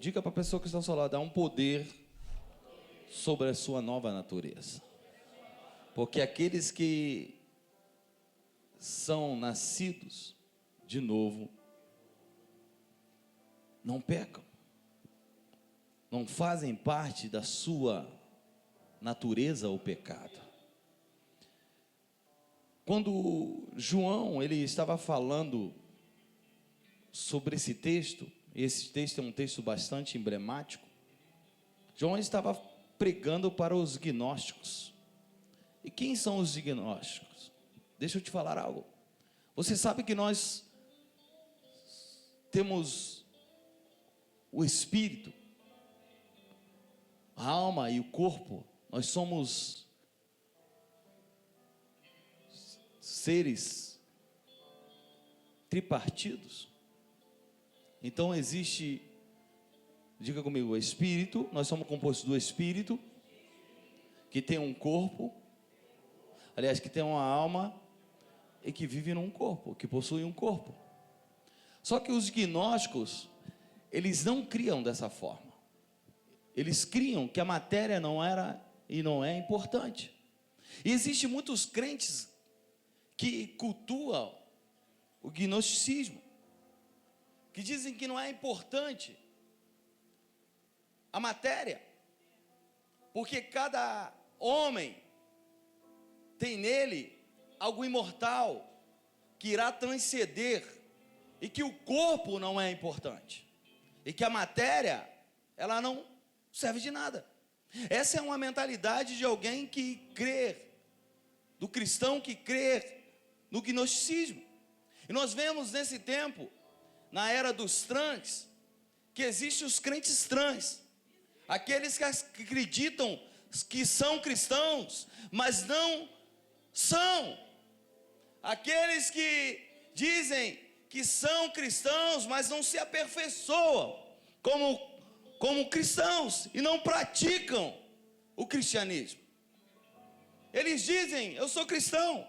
Diga para a pessoa que está ao seu lado, há um poder sobre a sua nova natureza. Porque aqueles que são nascidos de novo não pecam, não fazem parte da sua natureza o pecado. Quando João ele estava falando sobre esse texto é um texto bastante emblemático. João estava pregando para os gnósticos. E quem são os gnósticos? Deixa eu te falar algo. Você sabe que nós temos o espírito, a alma e o corpo. Nós somos seres tripartidos. Então existe, diga comigo, o espírito. Nós somos compostos do espírito, que tem um corpo, aliás, que tem uma alma e que vive num corpo, que possui um corpo. Só que os gnósticos, eles não criam dessa forma. Eles criam que a matéria não era e não é importante. E existem muitos crentes que cultuam o gnosticismo, que dizem que não é importante a matéria, porque cada homem tem nele algo imortal que irá transcender, e que o corpo não é importante, e que a matéria ela não serve de nada. Essa é uma mentalidade de alguém que crê, do cristão que crê no gnosticismo. E nós vemos nesse tempo, na era dos trans, que existem os crentes trans, aqueles que acreditam que são cristãos, mas não são, aqueles que dizem que são cristãos, mas não se aperfeiçoam como cristãos e não praticam o cristianismo. Eles dizem, eu sou cristão.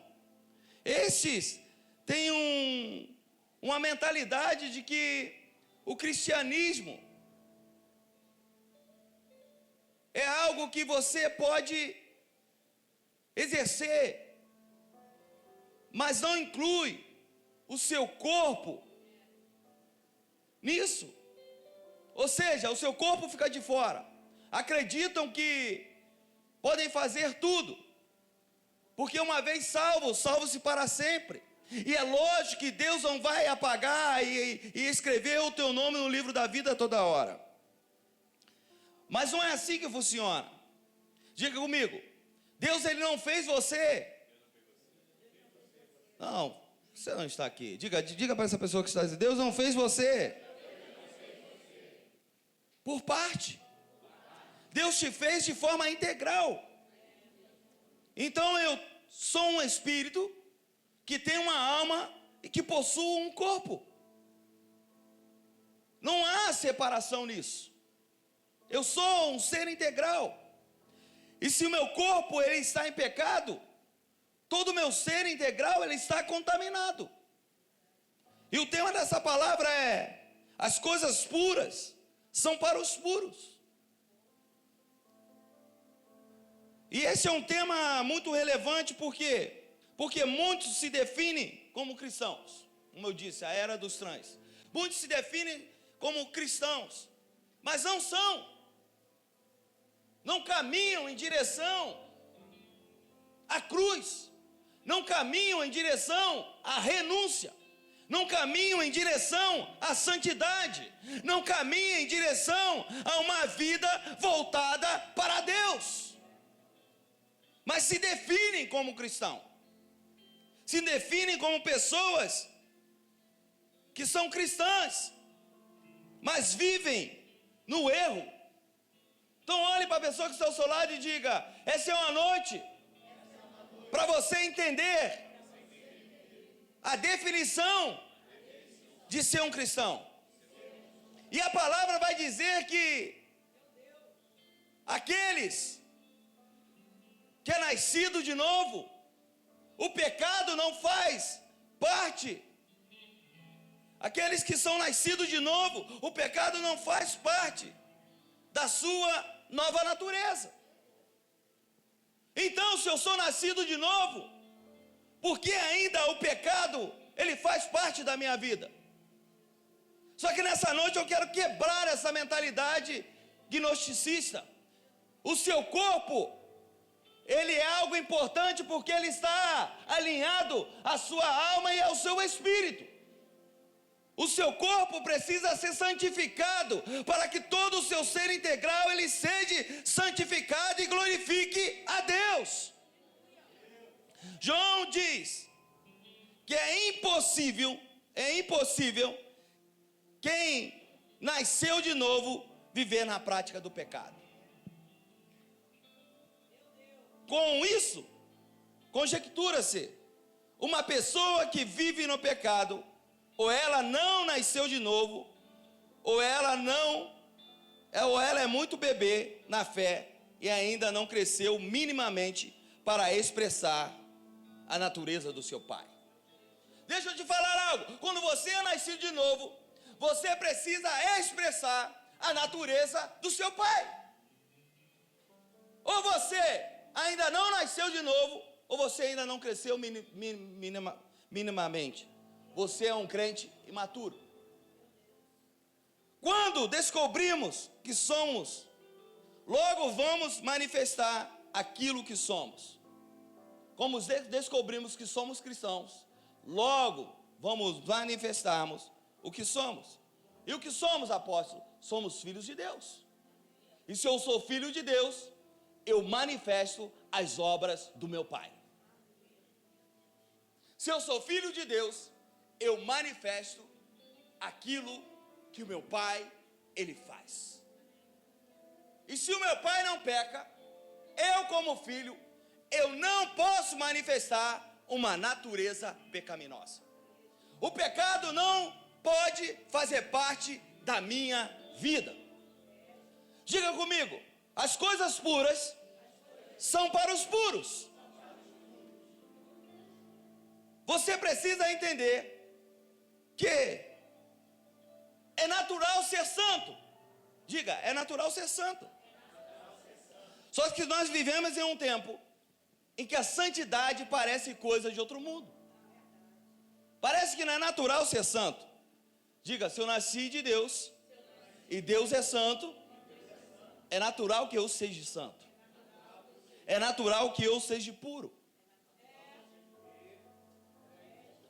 Estes têm uma mentalidade de que o cristianismo é algo que você pode exercer, mas não inclui o seu corpo nisso. Ou seja, o seu corpo fica de fora. Acreditam que podem fazer tudo, porque uma vez salvo-se para sempre. E é lógico que Deus não vai apagar e escrever o teu nome no livro da vida toda hora. Mas não é assim que funciona. Diga comigo, Deus ele não fez você. Não, você não está aqui. Diga para essa pessoa que está dizendo, Deus não fez você por parte. Deus te fez de forma integral. Então eu sou um espírito que tem uma alma e que possui um corpo. Não há separação nisso. Eu sou um ser integral. E se o meu corpo ele está em pecado, todo o meu ser integral ele está contaminado. E o tema dessa palavra é: as coisas puras são para os puros. E esse é um tema muito relevante, por quê? Porque muitos se definem como cristãos. Como eu disse, a era dos trans. Muitos se definem como cristãos, mas não são. Não caminham em direção à cruz. Não caminham em direção à renúncia. Não caminham em direção à santidade. Não caminham em direção a uma vida voltada para Deus. Mas se definem como cristão. Se definem como pessoas que são cristãs, mas vivem no erro. Então olhe para a pessoa que está ao seu lado e diga: essa é uma noite para você entender a definição de ser um cristão. E a palavra vai dizer que aqueles que é nascido de novo, o pecado não faz parte. Aqueles que são nascidos de novo, o pecado não faz parte da sua nova natureza. Então, se eu sou nascido de novo, por que ainda o pecado, ele faz parte da minha vida? Só que nessa noite eu quero quebrar essa mentalidade gnosticista. O seu corpo, ele é algo importante porque ele está alinhado à sua alma e ao seu espírito. O seu corpo precisa ser santificado para que todo o seu ser integral ele seja santificado e glorifique a Deus. João diz que é impossível quem nasceu de novo viver na prática do pecado. Com isso, conjectura-se, uma pessoa que vive no pecado, ou ela não nasceu de novo, ou ela é muito bebê na fé e ainda não cresceu minimamente para expressar a natureza do seu pai. Deixa eu te falar algo, quando você é nascido de novo, você precisa expressar a natureza do seu pai. Ou você ainda não nasceu de novo, ou você ainda não cresceu minimamente. Você é um crente imaturo. Quando descobrimos que somos, logo vamos manifestar aquilo que somos. Como descobrimos que somos cristãos, logo vamos manifestarmos o que somos. E o que somos, apóstolo? Somos filhos de Deus. E se eu sou filho de Deus, eu manifesto as obras do meu Pai. Se eu sou filho de Deus, eu manifesto aquilo que o meu Pai, ele faz. E se o meu Pai não peca, eu como filho, eu não posso manifestar uma natureza pecaminosa. O pecado não pode fazer parte da minha vida. Diga comigo, as coisas puras são para os puros. Você precisa entender que é natural ser santo. Diga, é natural ser santo. Só que nós vivemos em um tempo em que a santidade parece coisa de outro mundo. Parece que não é natural ser santo. Diga, se eu nasci de Deus e Deus é santo, é natural que eu seja santo. É natural que eu seja puro.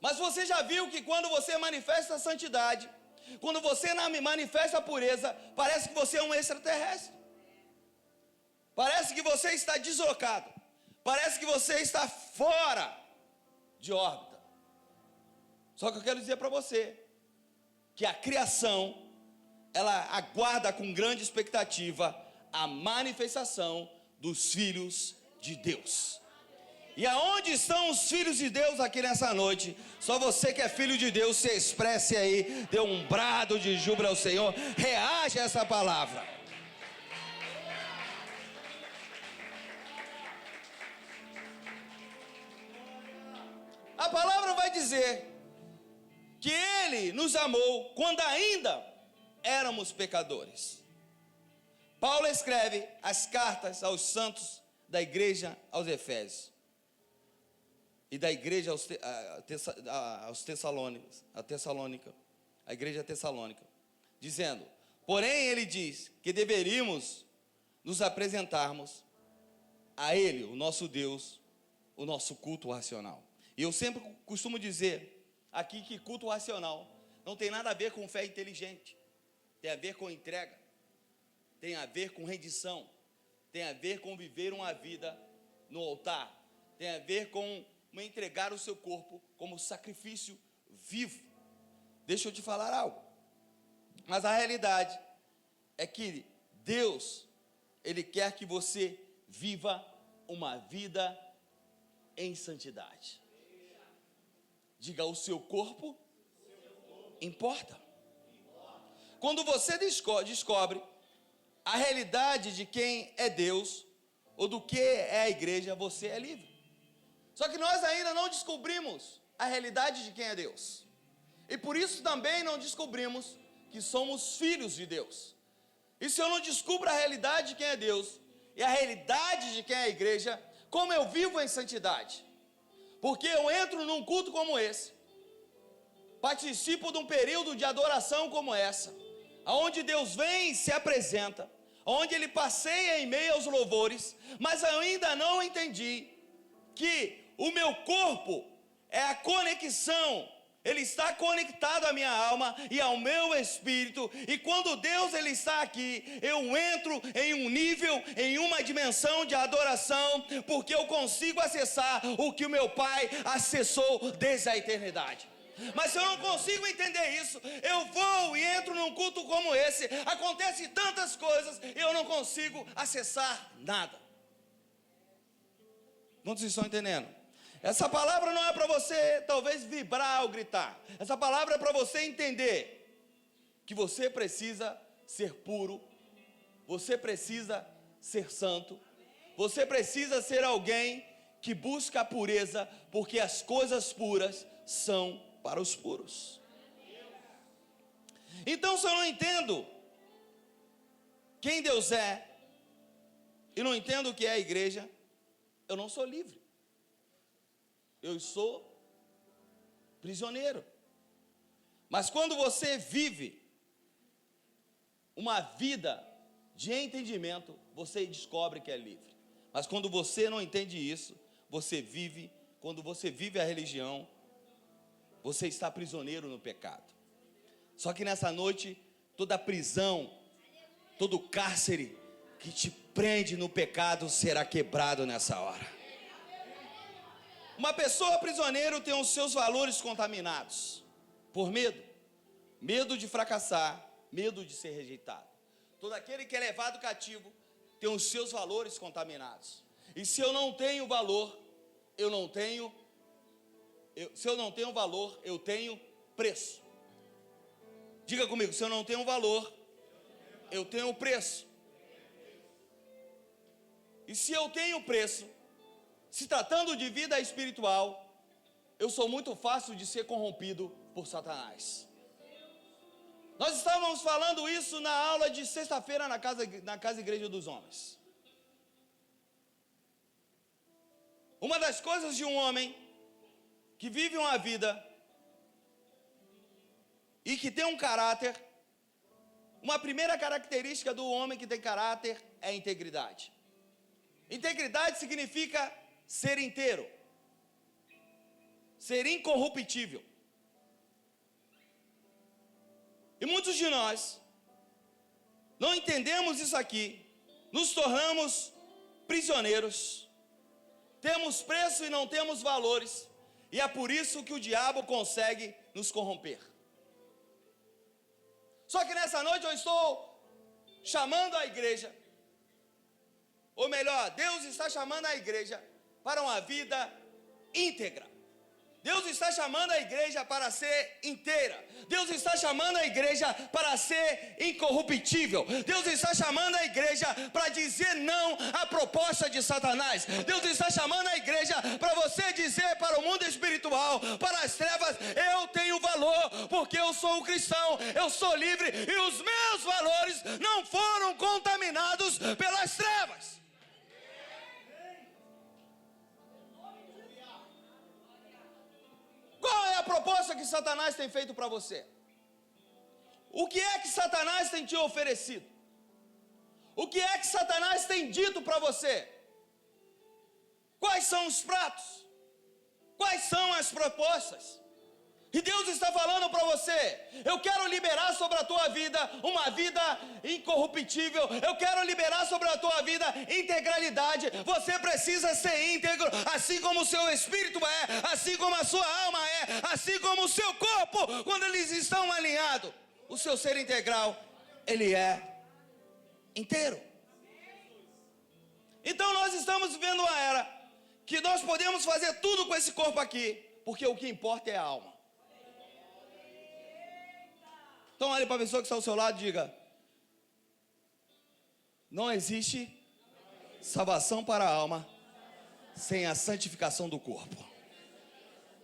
Mas você já viu que quando você manifesta a santidade, quando você manifesta a pureza, parece que você é um extraterrestre. Parece que você está deslocado. Parece que você está fora de órbita. Só que eu quero dizer para você que a criação, ela aguarda com grande expectativa a manifestação dos filhos de Deus. E aonde estão os filhos de Deus aqui nessa noite? Só você que é filho de Deus, se expresse aí, dê um brado de júbilo ao Senhor, reage a essa palavra. A palavra vai dizer que Ele nos amou quando ainda éramos pecadores. Paulo escreve as cartas aos santos da igreja aos Efésios e da igreja aos Tessalônica, a igreja tessalônica, dizendo, porém ele diz que deveríamos nos apresentarmos a Ele, o nosso Deus, o nosso culto racional. E eu sempre costumo dizer aqui que culto racional não tem nada a ver com fé inteligente, tem a ver com entrega, tem a ver com rendição, tem a ver com viver uma vida no altar, tem a ver com entregar o seu corpo como sacrifício vivo. Deixa eu te falar algo, mas a realidade é que Deus, Ele quer que você viva uma vida em santidade. Diga, o seu corpo importa. Quando você descobre a realidade de quem é Deus, ou do que é a igreja, você é livre. Só que nós ainda não descobrimos a realidade de quem é Deus. E por isso também não descobrimos que somos filhos de Deus. E se eu não descubro a realidade de quem é Deus e a realidade de quem é a igreja, como eu vivo em santidade? Porque eu entro num culto como esse, participo de um período de adoração como essa, onde Deus vem e se apresenta, onde Ele passeia em meio aos louvores, mas eu ainda não entendi que o meu corpo é a conexão, ele está conectado à minha alma e ao meu espírito, e quando Deus ele está aqui, eu entro em um nível, em uma dimensão de adoração, porque eu consigo acessar o que o meu Pai acessou desde a eternidade. Mas se eu não consigo entender isso, eu vou e entro num culto como esse, acontece tantas coisas, e eu não consigo acessar nada. Não vocês estão entendendo? Essa palavra não é para você talvez vibrar ou gritar. Essa palavra é para você entender que você precisa ser puro, você precisa ser santo, você precisa ser alguém que busca a pureza, porque as coisas puras são para os puros. Então, se eu não entendo quem Deus é e não entendo o que é a igreja, eu não sou livre. Eu sou prisioneiro. Mas quando você vive uma vida de entendimento, você descobre que é livre. Mas quando você não entende isso, quando você vive a religião, você está prisioneiro no pecado. Só que nessa noite, toda prisão, todo cárcere que te prende no pecado será quebrado nessa hora. Uma pessoa prisioneira tem os seus valores contaminados por medo de fracassar, medo de ser rejeitado. Todo aquele que é levado cativo tem os seus valores contaminados. E se eu não tenho valor, se eu não tenho valor, eu tenho preço. Diga comigo, se eu não tenho valor, eu tenho preço. E se eu tenho preço, se tratando de vida espiritual, eu sou muito fácil de ser corrompido por Satanás. Nós estávamos falando isso na aula de sexta-feira na casa Igreja dos Homens. Uma das coisas de um homem que vive uma vida e que tem um caráter, uma primeira característica do homem que tem caráter é a integridade. Integridade significa ser inteiro, ser incorruptível. E muitos de nós não entendemos isso aqui, nos tornamos prisioneiros, temos preço e não temos valores, e é por isso que o diabo consegue nos corromper. Só que nessa noite eu estou chamando a igreja, ou melhor, Deus está chamando a igreja para uma vida íntegra. Deus está chamando a igreja para ser inteira. Deus está chamando a igreja para ser incorruptível. Deus está chamando a igreja para dizer não à proposta de Satanás. Deus está chamando a igreja para você dizer para o mundo espiritual, para as trevas: eu tenho valor, porque eu sou um cristão, eu sou livre e os meus valores não foram contaminados pelas trevas. Qual é a proposta que Satanás tem feito para você? O que é que Satanás tem te oferecido? O que é que Satanás tem dito para você? Quais são os pratos? Quais são as propostas? E Deus está falando para você: eu quero liberar sobre a tua vida uma vida incorruptível, eu quero liberar sobre a tua vida integralidade. Você precisa ser íntegro, assim como o seu espírito é, assim como a sua alma é, assim como o seu corpo, quando eles estão alinhados. O seu ser integral, ele é inteiro. Então nós estamos vivendo uma era que nós podemos fazer tudo com esse corpo aqui, porque o que importa é a alma. Então olhe para a pessoa que está ao seu lado e diga: não existe salvação para a alma sem a santificação do corpo.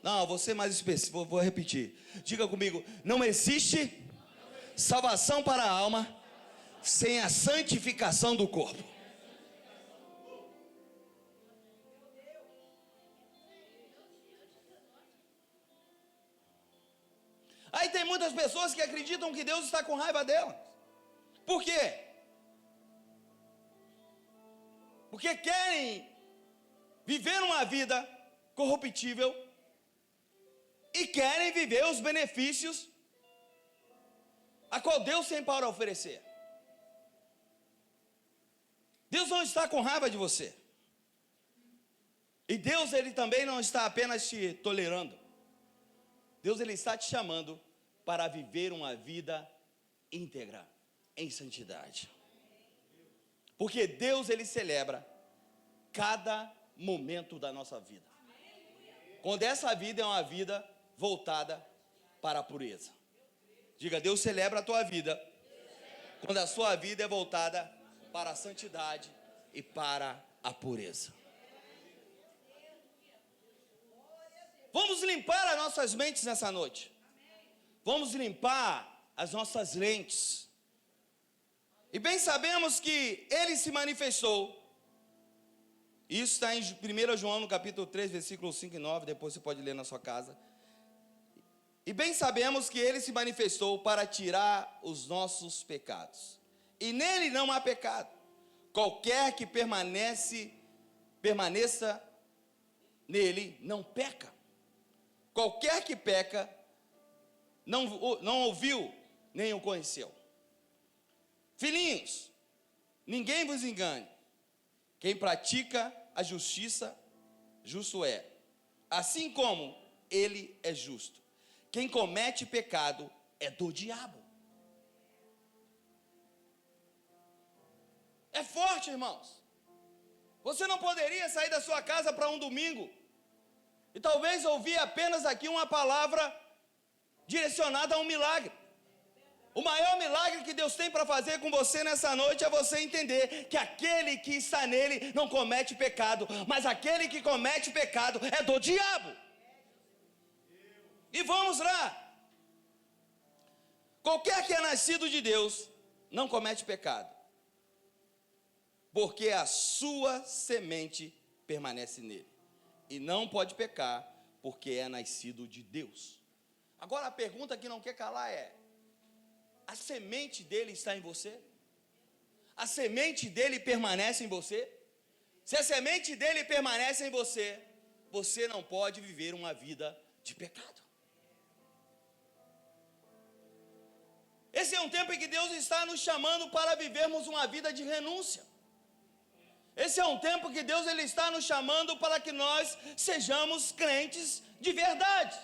Não, vou ser mais específico, vou repetir. Diga comigo: não existe salvação para a alma sem a santificação do corpo. Aí tem muitas pessoas que acreditam que Deus está com raiva delas. Por quê? Porque querem viver uma vida corruptível e querem viver os benefícios a qual Deus tem para oferecer. Deus não está com raiva de você. E Deus, Ele também não está apenas te tolerando. Deus, Ele está te chamando para viver uma vida íntegra, em santidade. Porque Deus, Ele celebra cada momento da nossa vida. Quando essa vida é uma vida voltada para a pureza. Diga: Deus celebra a tua vida quando a sua vida é voltada para a santidade e para a pureza. Vamos limpar as nossas mentes nessa noite. Vamos limpar as nossas lentes. E bem sabemos que Ele se manifestou. Isso está em 1 João, no capítulo 3, versículos 5 e 9. Depois você pode ler na sua casa. E bem sabemos que Ele se manifestou para tirar os nossos pecados. E nele não há pecado. Qualquer que permaneça nele não peca. Qualquer que peca não ouviu nem o conheceu. Filhinhos, ninguém vos engane. Quem pratica a justiça, justo é, assim como ele é justo. Quem comete pecado é do diabo. É forte, irmãos. Você não poderia sair da sua casa para um domingo e talvez ouvir apenas aqui uma palavra direcionada a um milagre. O maior milagre que Deus tem para fazer com você nessa noite é você entender que aquele que está nele não comete pecado, mas aquele que comete pecado é do diabo. E vamos lá. Qualquer que é nascido de Deus não comete pecado, porque a sua semente permanece nele. E não pode pecar, porque é nascido de Deus. Agora a pergunta que não quer calar é: a semente dele está em você? A semente dele permanece em você? Se a semente dele permanece em você, você não pode viver uma vida de pecado. Esse é um tempo em que Deus está nos chamando para vivermos uma vida de renúncia. Esse é um tempo que Deus ele está nos chamando para que nós sejamos crentes de verdade.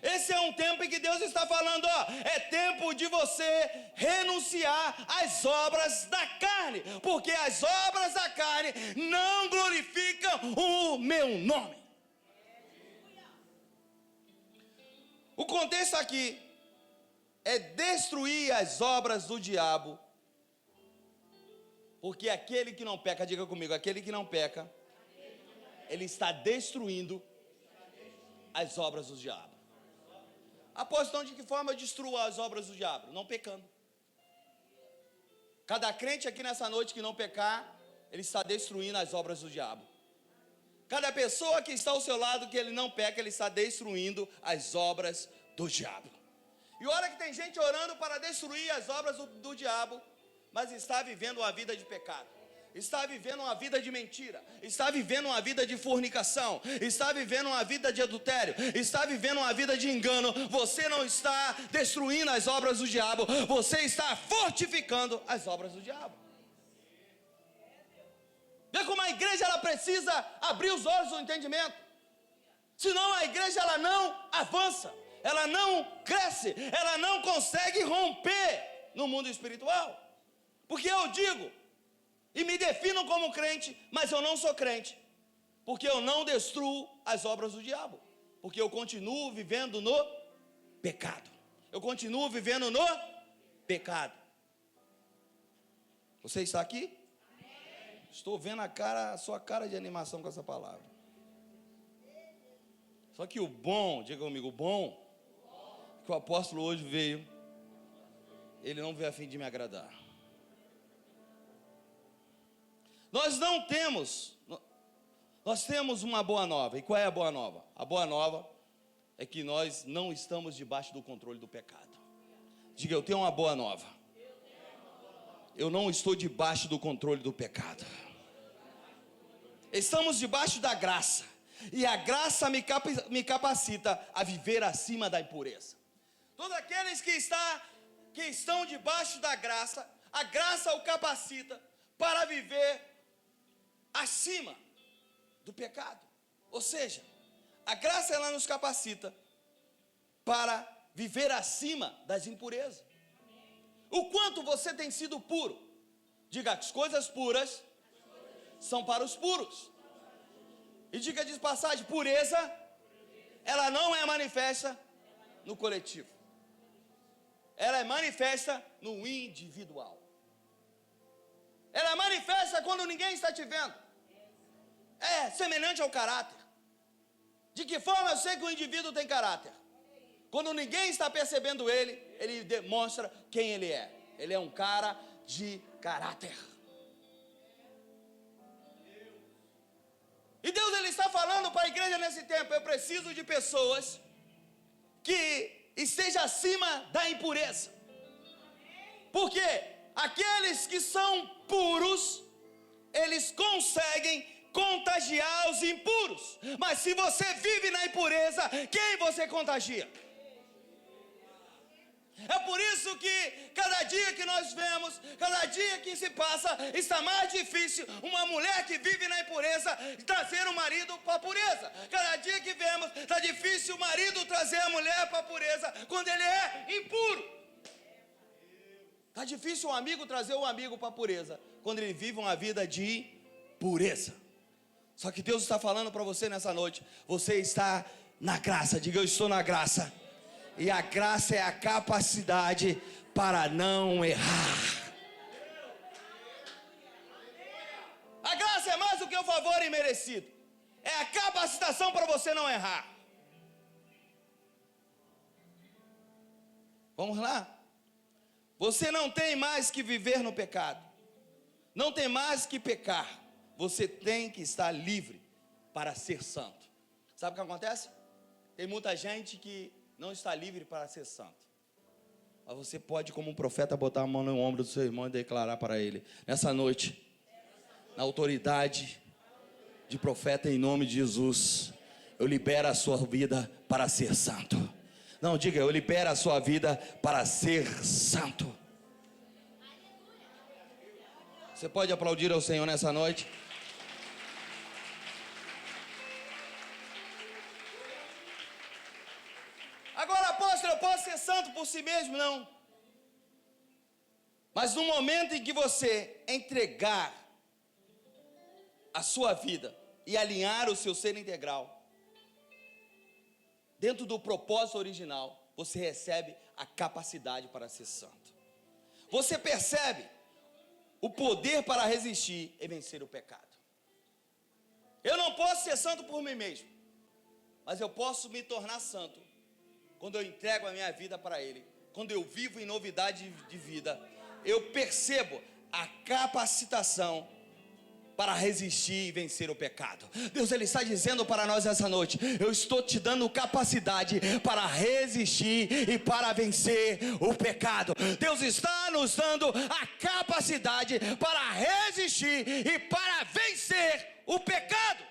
Esse é um tempo em que Deus está falando, é tempo de você renunciar às obras da carne, porque as obras da carne não glorificam o meu nome. O contexto aqui é destruir as obras do diabo, porque aquele que não peca, diga comigo, aquele que não peca, ele está destruindo as obras do diabo. Apóstolo, então de que forma eu destruo as obras do diabo? Não pecando. Cada crente aqui nessa noite que não pecar, ele está destruindo as obras do diabo. Cada pessoa que está ao seu lado que ele não peca, ele está destruindo as obras do diabo. E olha que tem gente orando para destruir as obras do diabo, mas está vivendo uma vida de pecado, está vivendo uma vida de mentira, está vivendo uma vida de fornicação, está vivendo uma vida de adultério, está vivendo uma vida de engano. Você não está destruindo as obras do diabo, você está fortificando as obras do diabo. Vê como a igreja ela precisa abrir os olhos do entendimento, senão a igreja ela não avança, ela não cresce, ela não consegue romper no mundo espiritual. Porque eu digo, e me defino como crente, mas eu não sou crente, porque eu não destruo as obras do diabo, porque eu continuo vivendo no pecado, eu continuo vivendo no pecado. Você está aqui? Estou vendo a sua cara de animação com essa palavra. Só que o bom, diga comigo, o bom, que o apóstolo hoje veio, ele não veio a fim de me agradar. Nós temos uma boa nova. E qual é a boa nova? A boa nova é que nós não estamos debaixo do controle do pecado. Diga, eu tenho uma boa nova. Eu não estou debaixo do controle do pecado. Estamos debaixo da graça. E a graça me capacita a viver acima da impureza. Todos aqueles que estão debaixo da graça, a graça o capacita para viver acima do pecado. Ou seja, a graça ela nos capacita para viver acima das impurezas. O quanto você tem sido puro? Diga, as coisas puras são para os puros. E diga de passagem, pureza, ela não é manifesta no coletivo. Ela é manifesta no individual. Ela é manifesta quando ninguém está te vendo. É semelhante ao caráter. De que forma eu sei que o indivíduo tem caráter? Quando ninguém está percebendo ele demonstra quem ele é. Ele é um cara de caráter. E Deus ele está falando para a igreja nesse tempo, eu preciso de pessoas que estejam acima da impureza. Porque aqueles que são puros, eles conseguem contagiar os impuros. Mas se você vive na impureza, quem você contagia? É por isso que cada dia que nós vemos, cada dia que se passa, está mais difícil uma mulher que vive na impureza trazer o marido para a pureza. Cada dia que vemos, está difícil o marido trazer a mulher para a pureza quando ele é impuro. Está difícil um amigo trazer o amigo para a pureza quando ele vive uma vida de pureza. Só que Deus está falando para você nessa noite, você está na graça. Diga, eu estou na graça. E a graça é a capacidade para não errar. A graça é mais do que o favor imerecido. É a capacitação para você não errar. Vamos lá? Você não tem mais que viver no pecado. Não tem mais que pecar. Você tem que estar livre para ser santo. Sabe o que acontece? Tem muita gente que não está livre para ser santo. Mas você pode, como um profeta, botar a mão no ombro do seu irmão e declarar para ele: nessa noite, na autoridade de profeta, em nome de Jesus, eu libero a sua vida para ser santo. Não, diga, eu libero a sua vida para ser santo. Você pode aplaudir ao Senhor nessa noite? Agora, apóstolo, eu posso ser santo por si mesmo? Não. Mas no momento em que você entregar a sua vida e alinhar o seu ser integral dentro do propósito original, você recebe a capacidade para ser santo. Você percebe o poder para resistir e vencer o pecado. Eu não posso ser santo por mim mesmo, mas eu posso me tornar santo quando eu entrego a minha vida para Ele. Quando eu vivo em novidade de vida, eu percebo a capacitação para resistir e vencer o pecado. Deus ele está dizendo para nós essa noite: eu estou te dando capacidade para resistir e para vencer o pecado. Deus está nos dando a capacidade para resistir e para vencer o pecado.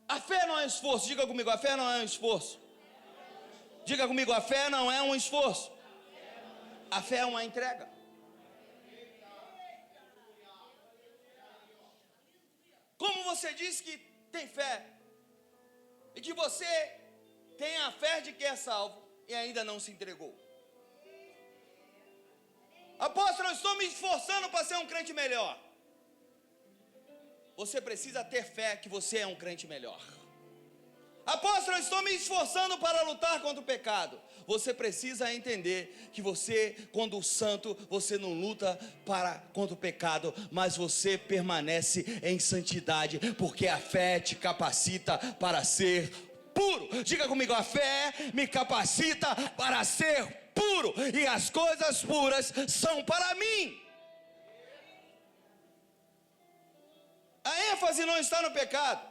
A fé não é um esforço. Diga comigo, a fé não é um esforço. Diga comigo, a fé não é um esforço. A fé é uma entrega. Como você diz que tem fé e que você tem a fé de que é salvo e ainda não se entregou? Apóstolo, eu estou me esforçando para ser um crente melhor. Você precisa ter fé que você é um crente melhor. Apóstolo, eu estou me esforçando para lutar contra o pecado. Você precisa entender que você, quando santo, você não luta contra o pecado, mas você permanece em santidade, porque a fé te capacita para ser puro. Diga comigo, a fé me capacita para ser puro, e as coisas puras são para mim. A ênfase não está no pecado,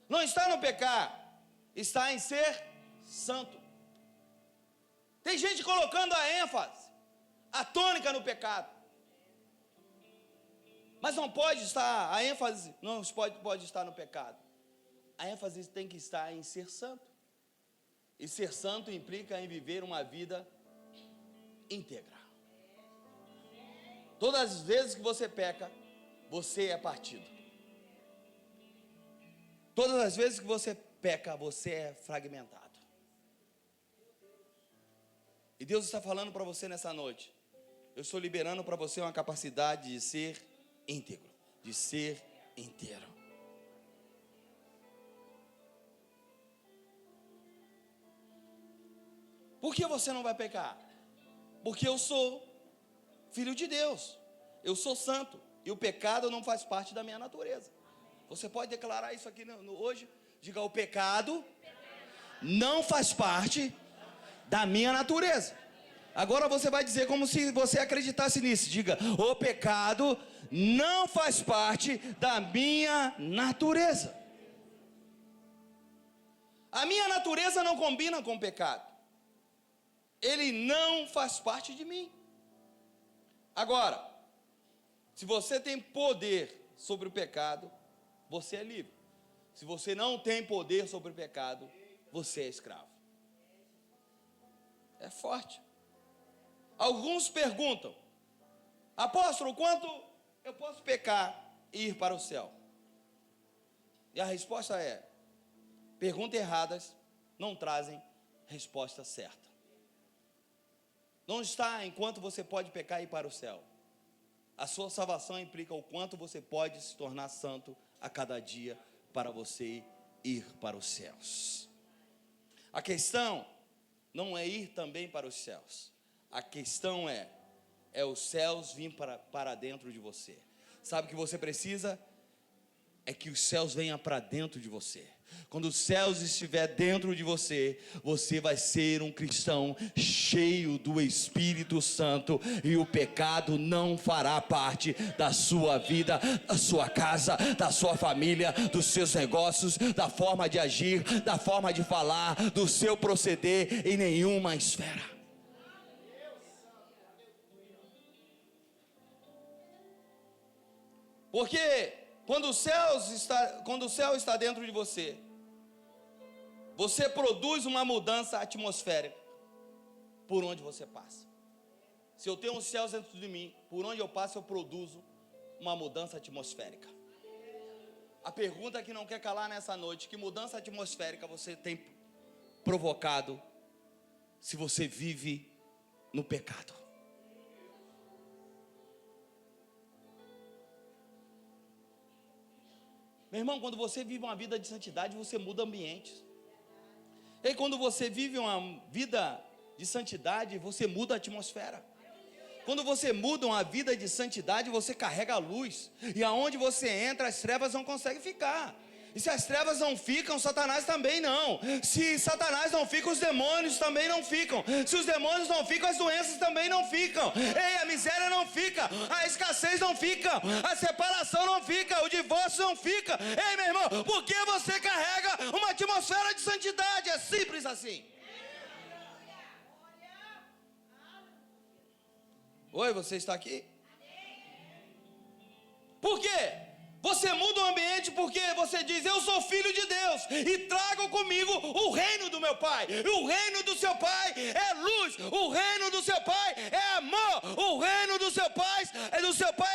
não está no pecar, está em ser santo. Tem gente colocando a ênfase, a tônica no pecado, mas não pode estar, a ênfase não pode estar no pecado. A ênfase tem que estar em ser santo, e ser santo implica em viver uma vida íntegra. Todas as vezes que você peca, você é partido. Todas as vezes que você peca, você é fragmentado. E Deus está falando para você nessa noite. Eu estou liberando para você uma capacidade de ser íntegro, de ser inteiro. Por que você não vai pecar? Porque eu sou filho de Deus, eu sou santo, e o pecado não faz parte da minha natureza. Você pode declarar isso aqui hoje? Diga, o pecado não faz parte da minha natureza. Agora você vai dizer como se você acreditasse nisso. Diga, o pecado não faz parte da minha natureza. A minha natureza não combina com o pecado. Ele não faz parte de mim. Agora, se você tem poder sobre o pecado, você é livre. Se você não tem poder sobre o pecado, você é escravo. É forte. Alguns perguntam, apóstolo, quanto eu posso pecar e ir para o céu? E a resposta é, perguntas erradas não trazem resposta certa. Não está em quanto você pode pecar e ir para o céu. A sua salvação implica o quanto você pode se tornar santo a cada dia para você ir para os céus. A questão não é ir também para os céus. A questão é os céus vir para dentro de você. Sabe o que você precisa? É que os céus venham para dentro de você. Quando os céus estiver dentro de você, você vai ser um cristão cheio do Espírito Santo, e o pecado não fará parte da sua vida, da sua casa, da sua família, dos seus negócios, da forma de agir, da forma de falar, do seu proceder em nenhuma esfera. Porque quando o céu está dentro de você, você produz uma mudança atmosférica por onde você passa. Se eu tenho os céus dentro de mim, por onde eu passo eu produzo uma mudança atmosférica. A pergunta que não quer calar nessa noite: que mudança atmosférica você tem provocado se você vive no pecado? Meu irmão, quando você vive uma vida de santidade, você muda ambientes. E quando você vive uma vida de santidade, você muda a atmosfera. Quando você muda uma vida de santidade, você carrega a luz. E aonde você entra, as trevas não conseguem ficar. E se as trevas não ficam, Satanás também não. Se Satanás não fica, os demônios também não ficam. Se os demônios não ficam, as doenças também não ficam. Ei, a miséria não fica, a escassez não fica, a separação não fica, o divórcio não fica. Ei, meu irmão, porque você carrega uma atmosfera de santidade. É simples assim. Oi, você está aqui? Por quê? Você muda o ambiente porque você diz: eu sou filho de Deus e trago comigo o reino do meu Pai. E o reino do seu Pai é luz, o reino do seu Pai é amor, o reino do seu Pai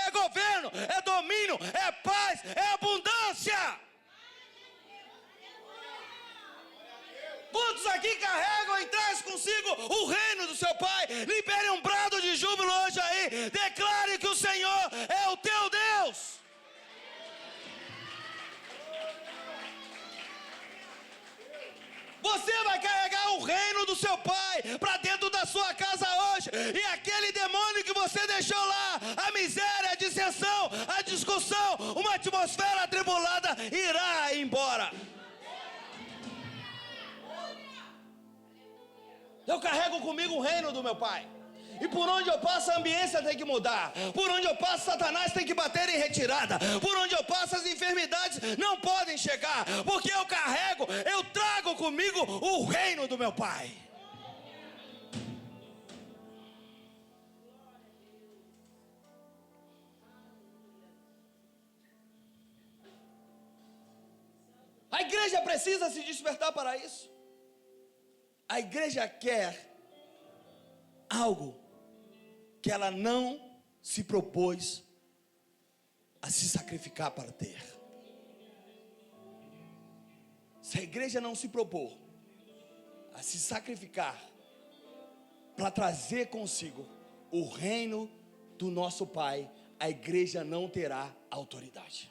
é governo, é domínio, é paz, é abundância. Quantos aqui carregam e traz consigo o reino do seu Pai? Libere um brado de júbilo hoje aí. Declare que o Senhor é o teu Deus. seu pai para dentro da sua casa hoje, e aquele demônio que você deixou lá, a miséria, a dissensão, a discussão, uma atmosfera atribulada, irá embora. Eu carrego comigo o reino do meu pai. E por onde eu passo, a ambiência tem que mudar. Por onde eu passo, Satanás tem que bater em retirada. Por onde eu passo, as enfermidades não podem chegar. Porque eu trago comigo o reino do meu pai. A igreja precisa se despertar para isso. A igreja quer algo que ela não se propôs a se sacrificar para ter. Se a igreja não se propor a se sacrificar para trazer consigo o reino do nosso Pai, a igreja não terá autoridade.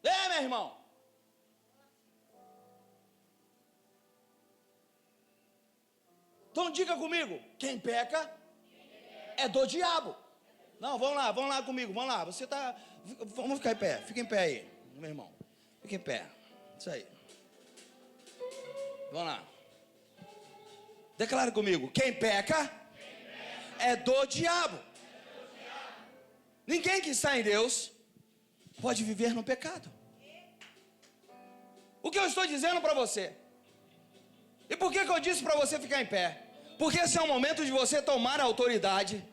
Meu irmão. Então diga comigo, quem peca é do diabo. Não, vamos lá comigo, vamos lá. Vamos ficar em pé, fica em pé aí, meu irmão. Fica em pé, isso aí. Vamos lá. Declara comigo, quem peca é do diabo. Ninguém que está em Deus pode viver no pecado. O que eu estou dizendo para você? E por que eu disse para você ficar em pé? Porque esse é o momento de você tomar a autoridade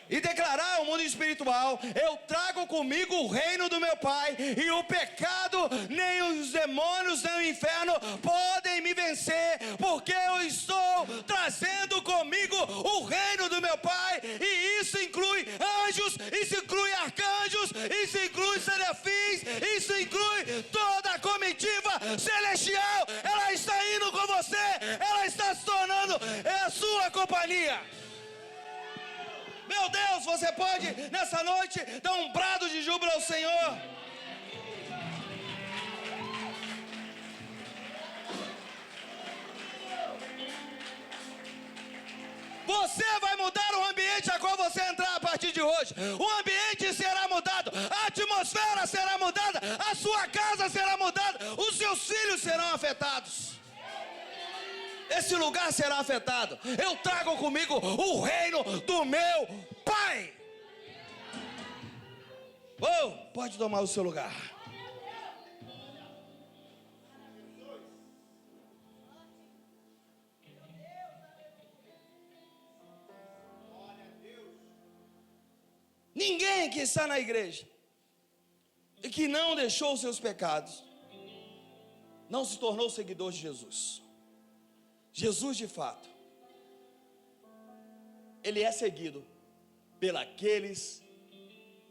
e declarar ao mundo espiritual: eu trago comigo o reino do meu Pai, e o pecado, nem os demônios, nem o inferno podem me vencer, porque eu estou trazendo comigo o reino do meu Pai. E isso inclui anjos, isso inclui arcanjos, isso inclui serafins, isso inclui toda a comitiva celestial. Ela está indo com você, ela está se tornando a sua companhia. Meu Deus, você pode nessa noite dar um brado de júbilo ao Senhor. Você vai mudar o ambiente a qual você entrar a partir de hoje. O ambiente será mudado, a atmosfera será mudada, a sua casa será mudada, os seus filhos serão afetados. Esse lugar será afetado. Eu trago comigo o reino do meu Pai. Oh, pode tomar o seu lugar. Ninguém que está na igreja e que não deixou os seus pecados não se tornou seguidor de Jesus. Jesus, de fato, ele é seguido pelos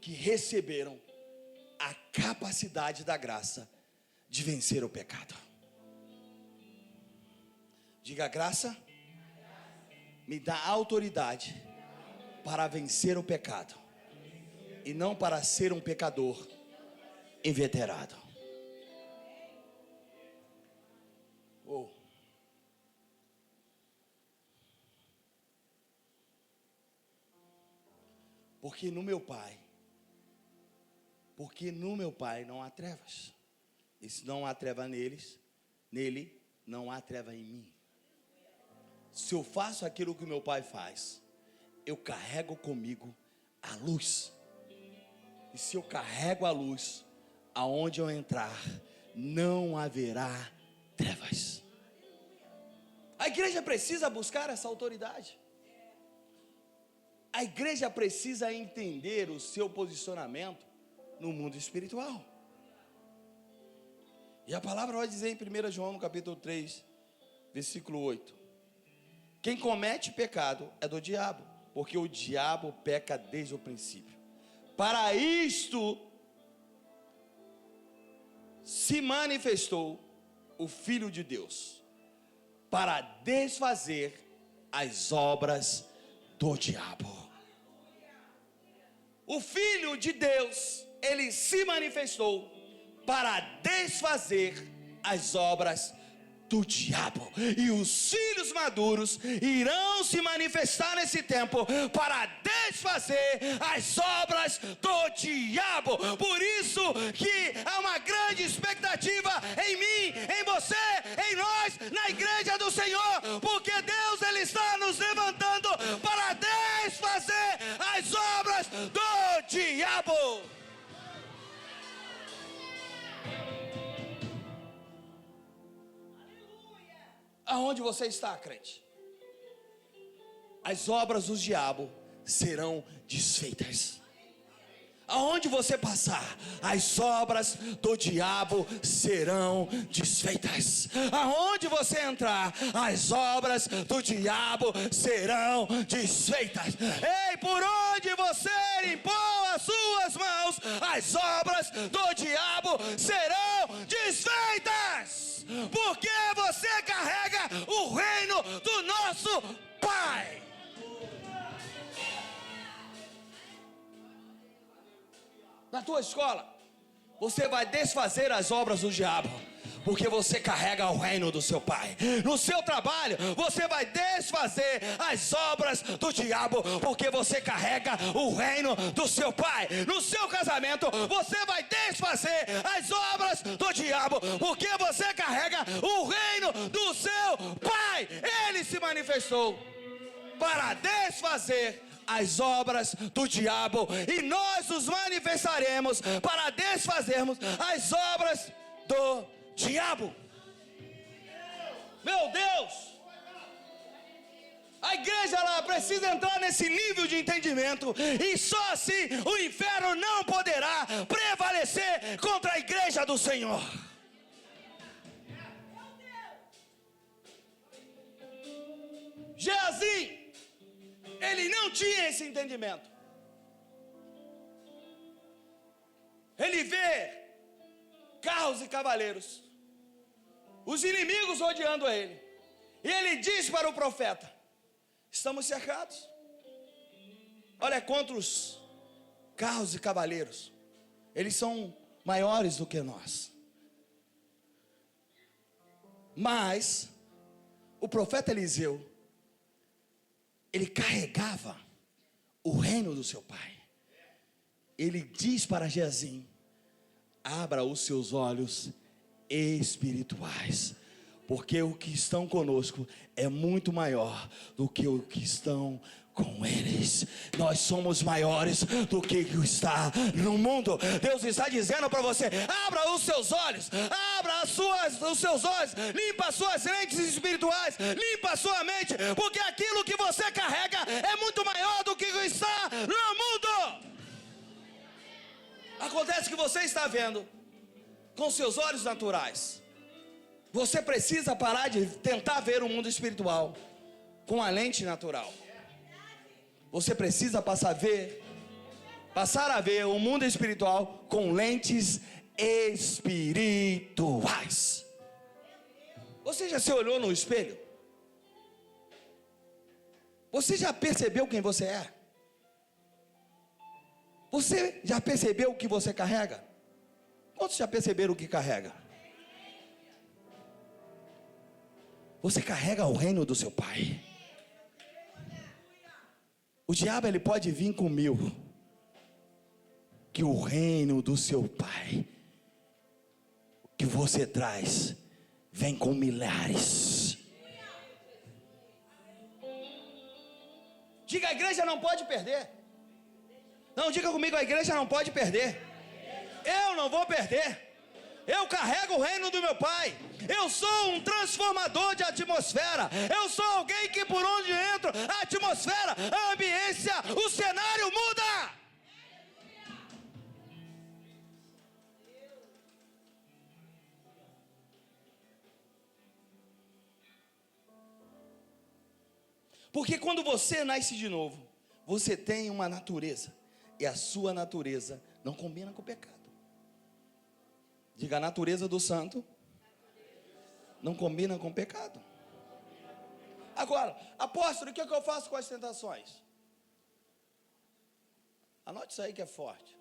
que receberam a capacidade da graça de vencer o pecado. Diga: a graça me dá autoridade para vencer o pecado, e não para ser um pecador inveterado. Oh. Porque no meu Pai não há trevas. E se não há treva nele não há treva em mim. Se eu faço aquilo que o meu Pai faz, eu carrego comigo a luz. E se eu carrego a luz, aonde eu entrar, não haverá trevas. A igreja precisa buscar essa autoridade. A igreja precisa entender o seu posicionamento no mundo espiritual. E a palavra vai dizer em 1 João, no capítulo 3, versículo 8: quem comete pecado é do diabo, porque o diabo peca desde o princípio. Para isto se manifestou o Filho de Deus, para desfazer as obras do diabo. O Filho de Deus, ele se manifestou para desfazer as obras do diabo, e os filhos maduros irão se manifestar nesse tempo para desfazer as obras do diabo. Por isso que há uma grande expectativa em mim, em você, em nós, na igreja do Senhor, porque Deus ele está nos levantando para desfazer as obras do diabo. Aonde você está, crente? As obras do diabo serão desfeitas. Aonde você passar, as obras do diabo serão desfeitas. Aonde você entrar, as obras do diabo serão desfeitas. Ei, por onde você impor as suas mãos, as obras do diabo serão desfeitas. Porque você carrega o reino do nosso Pai. Na tua escola, você vai desfazer as obras do diabo, porque você carrega o reino do seu Pai. No seu trabalho, você vai desfazer as obras do diabo, porque você carrega o reino do seu Pai. No seu casamento, você vai desfazer as obras do diabo, porque você carrega o reino do seu Pai. Ele se manifestou para desfazer as obras do diabo, e nós nos manifestaremos para desfazermos as obras do diabo. Meu Deus! A igreja ela precisa entrar nesse nível de entendimento, e só assim o inferno não poderá prevalecer contra a igreja do Senhor. Geazi, ele não tinha esse entendimento. Ele vê carros e cavaleiros, os inimigos rodeando ele, e ele diz para o profeta: estamos cercados. Olha quantos carros e cavaleiros, eles são maiores do que nós. Mas o profeta Eliseu, ele carregava o reino do seu pai. Ele diz para Geazi: abra os seus olhos espirituais, porque o que estão conosco é muito maior do que o que estão com eles. Nós somos maiores do que o que está no mundo. Deus está dizendo para você: abra os seus olhos, abra os seus olhos, limpa as suas lentes espirituais, limpa a sua mente, porque aquilo que você carrega é muito maior do que o que está no mundo. Acontece que você está vendo com seus olhos naturais. Você precisa parar de tentar ver o mundo espiritual com a lente natural. Você precisa passar a ver o mundo espiritual com lentes espirituais. Você já se olhou no espelho? Você já percebeu quem você é? Você já percebeu o que você carrega? Quantos já perceberam o que carrega? Você carrega o reino do seu Pai. O diabo ele pode vir com 1000, que o reino do seu Pai que você traz vem com milhares. Diga: a igreja não pode perder. Não, diga comigo: a igreja não pode perder. Eu não vou perder. Eu carrego o reino do meu Pai. Eu sou um transformador de atmosfera. Eu sou alguém que por onde entro, a atmosfera, a ambiência, o cenário muda. Porque quando você nasce de novo, você tem uma natureza, e a sua natureza não combina com o pecado. Diga: a natureza do santo não combina com o pecado. Agora, apóstolo, o que eu faço com as tentações? Anote isso aí que é forte.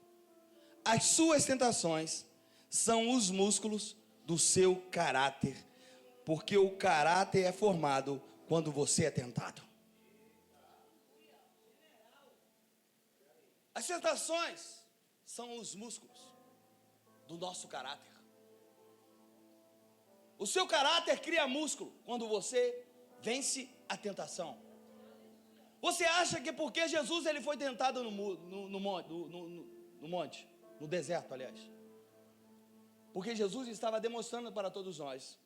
As suas tentações são os músculos do seu caráter Porque o caráter é formado quando você é tentado. As tentações são os músculos do nosso caráter. O seu caráter cria músculo quando você vence a tentação. Você acha que porque Jesus ele foi tentado no monte, no deserto, aliás, porque Jesus estava demonstrando para todos nós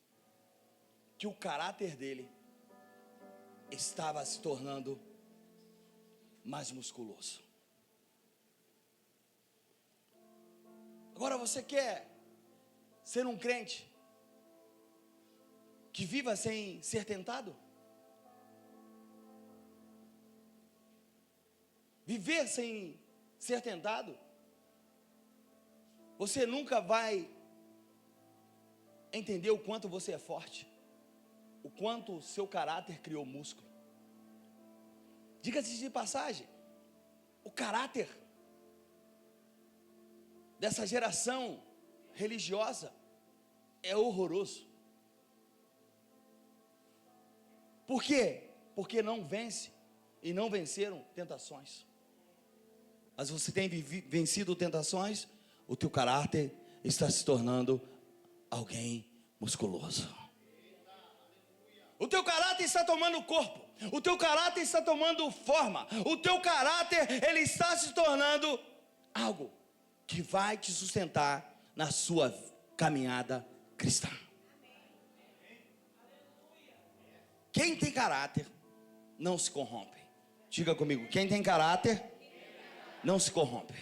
que o caráter dele estava se tornando mais musculoso. Agora você quer ser um crente que viva sem ser tentado? Viver sem ser tentado? Você nunca vai entender o quanto você é forte, o quanto o seu caráter criou músculo. Diga-se de passagem, o caráter dessa geração religiosa é horroroso. Por quê? Porque não vence e não venceram tentações. Mas você tem vencido tentações, o teu caráter está se tornando alguém musculoso. O teu caráter está tomando corpo, o teu caráter está tomando forma, o teu caráter ele está se tornando algo que vai te sustentar na sua caminhada cristã. Quem tem caráter não se corrompe. Diga comigo, quem tem caráter não se corrompe.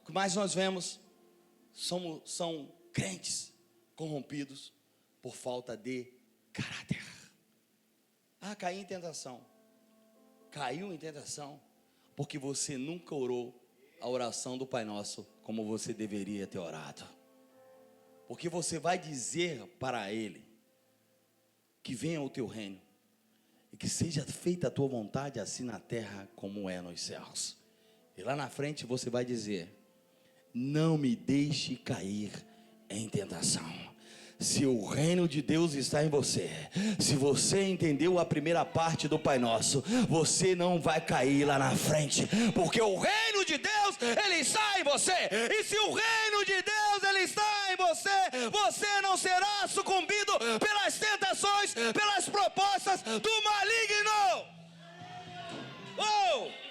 O que mais nós vemos são crentes corrompidos por falta de caráter. Caiu em tentação. Caiu em tentação porque você nunca orou a oração do Pai Nosso como você deveria ter orado. Porque você vai dizer para Ele que venha o teu reino e que seja feita a tua vontade assim na terra como é nos céus. E lá na frente você vai dizer: não me deixe cair em tentação. Se o reino de Deus está em você, se você entendeu a primeira parte do Pai Nosso, você não vai cair lá na frente, porque o reino de Deus, ele está em você. E se o reino de Deus, ele está em você, você não será sucumbido pelas tentações, pelas propostas do maligno. Oh!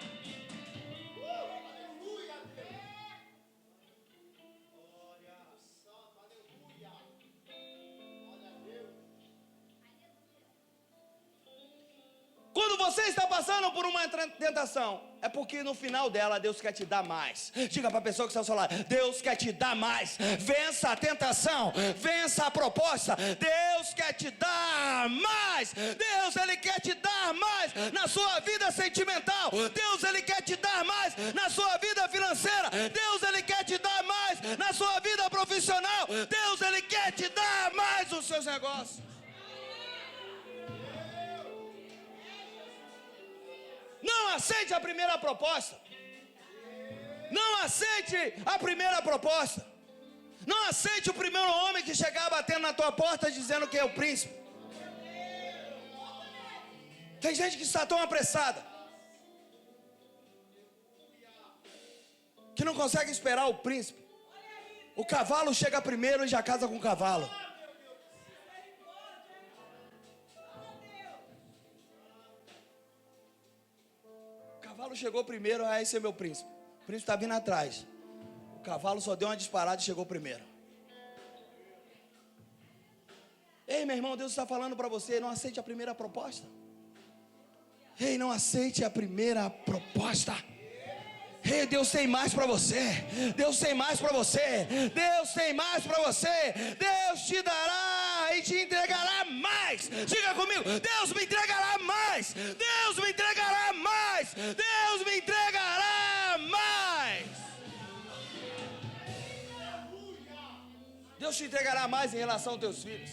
Quando você está passando por uma tentação, é porque no final dela Deus quer te dar mais. Diga para a pessoa que está ao seu lado: Deus quer te dar mais. Vença a tentação, vença a proposta. Deus quer te dar mais. Deus ele quer te dar mais na sua vida sentimental. Deus ele quer te dar mais na sua vida financeira. Deus ele quer te dar mais na sua vida profissional. Deus ele quer te dar mais nos seus negócios. Não aceite a primeira proposta. Não aceite a primeira proposta. Não aceite o primeiro homem que chegar batendo na tua porta dizendo que é o príncipe. Tem gente que está tão apressada que não consegue esperar o príncipe. O cavalo chega primeiro e já casa com o cavalo. O cavalo chegou primeiro, esse é meu príncipe. O príncipe está vindo atrás. O cavalo só deu uma disparada e chegou primeiro. Ei, meu irmão, Deus está falando para você: não aceite a primeira proposta. Ei, não aceite a primeira proposta. Ei, Deus tem mais para você. Deus tem mais para você. Deus tem mais para você. Deus te dará e te entregará mais. Diga comigo: Deus me entregará mais. Deus me entregará mais. Deus me entregará mais. Deus te entregará mais em relação aos teus filhos.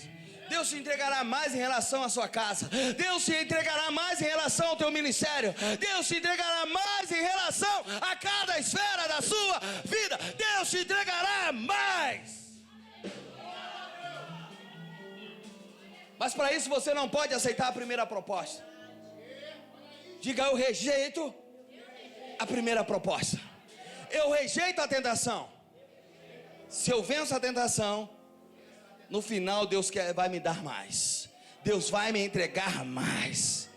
Deus te entregará mais em relação à sua casa. Deus te entregará mais em relação ao teu ministério. Deus te entregará mais em relação a cada esfera da sua vida. Deus te entregará mais. Mas para isso você não pode aceitar a primeira proposta. Diga: eu rejeito a primeira proposta. Eu rejeito a tentação. Se eu venço a tentação, no final Deus vai me dar mais. Deus vai me entregar mais.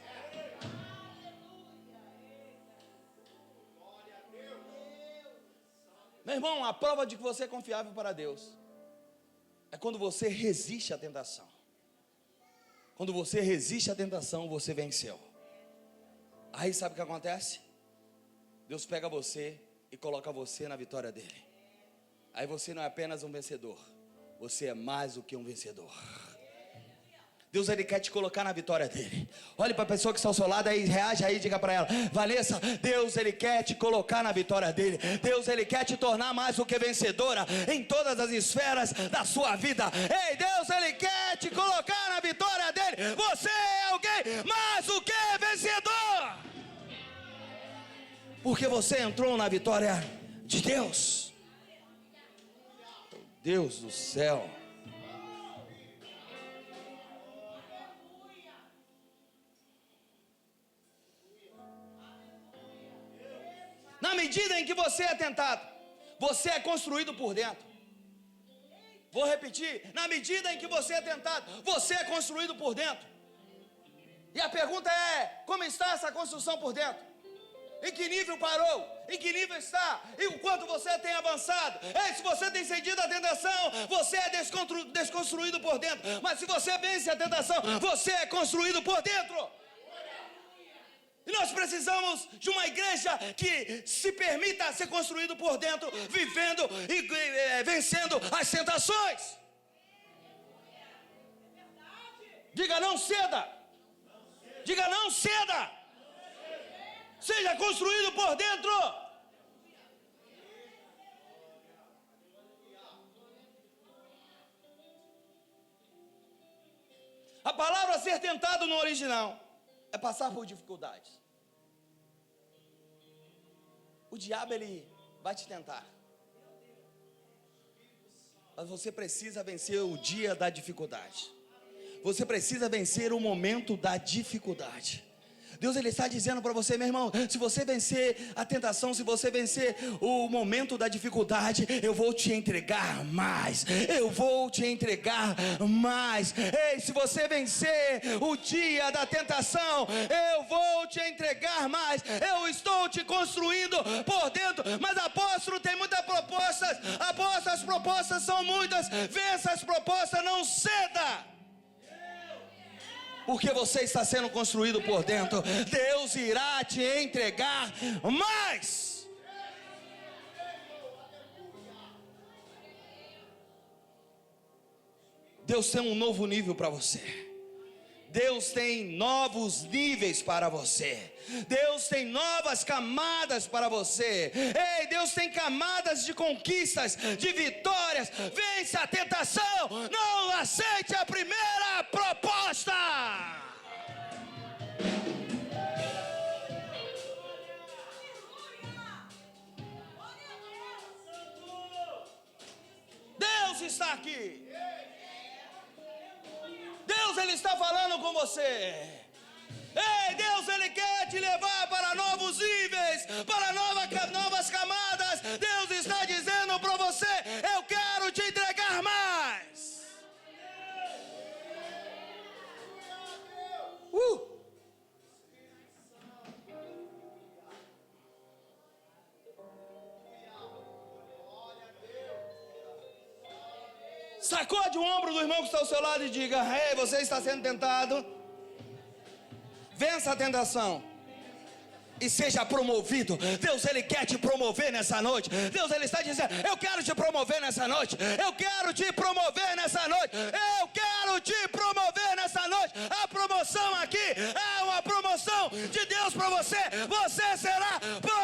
Meu irmão, a prova de que você é confiável para Deus é quando você resiste à tentação. Quando você resiste à tentação, você venceu. Aí sabe o que acontece? Deus pega você e coloca você na vitória dele. Aí você não é apenas um vencedor, você é mais do que um vencedor. Deus, ele quer te colocar na vitória dele. Olhe para a pessoa que está ao seu lado aí, reage aí, diga para ela: Vanessa, Deus, ele quer te colocar na vitória dele. Deus, ele quer te tornar mais do que vencedora em todas as esferas da sua vida. Ei, Deus, ele quer te colocar na vitória dele. Você é alguém mais do que vencedor, porque você entrou na vitória de Deus. Deus do céu. Na medida em que você é tentado, você é construído por dentro. Vou repetir: na medida em que você é tentado, você é construído por dentro. E a pergunta é: como está essa construção por dentro? Em que nível parou? Em que nível está? E o quanto você tem avançado? Se você tem cedido à tentação, você é desconstruído por dentro. Mas se você vence a tentação, você é construído por dentro. E nós precisamos de uma igreja que se permita ser construído por dentro, vivendo e vencendo as tentações. Diga: não ceda. Diga: não ceda. Seja construído por dentro. A palavra ser tentado no original é passar por dificuldades. O diabo, ele vai te tentar, mas você precisa vencer o dia da dificuldade. Você precisa vencer o momento da dificuldade. Deus, ele está dizendo para você, meu irmão: se você vencer a tentação, se você vencer o momento da dificuldade, eu vou te entregar mais. Eu vou te entregar mais. Ei, se você vencer o dia da tentação, eu vou te entregar mais. Eu estou te construindo por dentro. Mas apóstolo, tem muitas propostas. Apóstolo, as propostas são muitas. Vença as propostas, não ceda. Porque você está sendo construído por dentro. Deus irá te entregar mais. Deus tem um novo nível para você. Deus tem novos níveis para você. Deus tem novas camadas para você. Ei, Deus tem camadas de conquistas, de vitórias. Vence a tentação. Não aceite a primeira proposta. Deus está aqui. Deus, ele está falando com você. Ei, Deus, ele quer te levar para novos níveis, para novas camadas. Deus está dizendo para você: eu quero te entregar mais. Sacode o ombro do irmão que está ao seu lado e diga: ei, você está sendo tentado. Vença a tentação e seja promovido. Deus, ele quer te promover nessa noite. Deus, ele está dizendo: eu quero te promover nessa noite. Eu quero te promover nessa noite. Eu quero te promover nessa noite. A promoção aqui é uma promoção de Deus para você. Você será promovido.